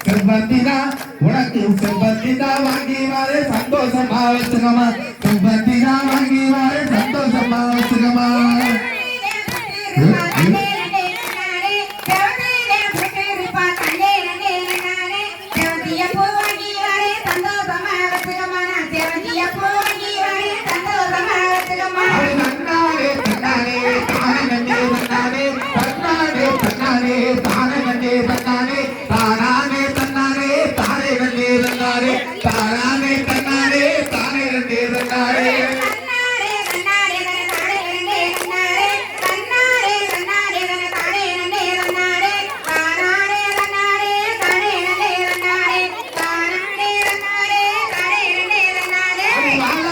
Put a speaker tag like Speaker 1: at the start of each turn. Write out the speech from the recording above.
Speaker 1: செவ்வந்தினா உனக்கு செவ்வந்தினா வாங்கி வாரு சந்தோஷமா வச்சுக்கமா செவ்வந்தினா வாங்கி வாரு சந்தோஷமா வச்சுக்கமா தானே தன்னாரே தானே தன்னாரே தானே தன்னாரே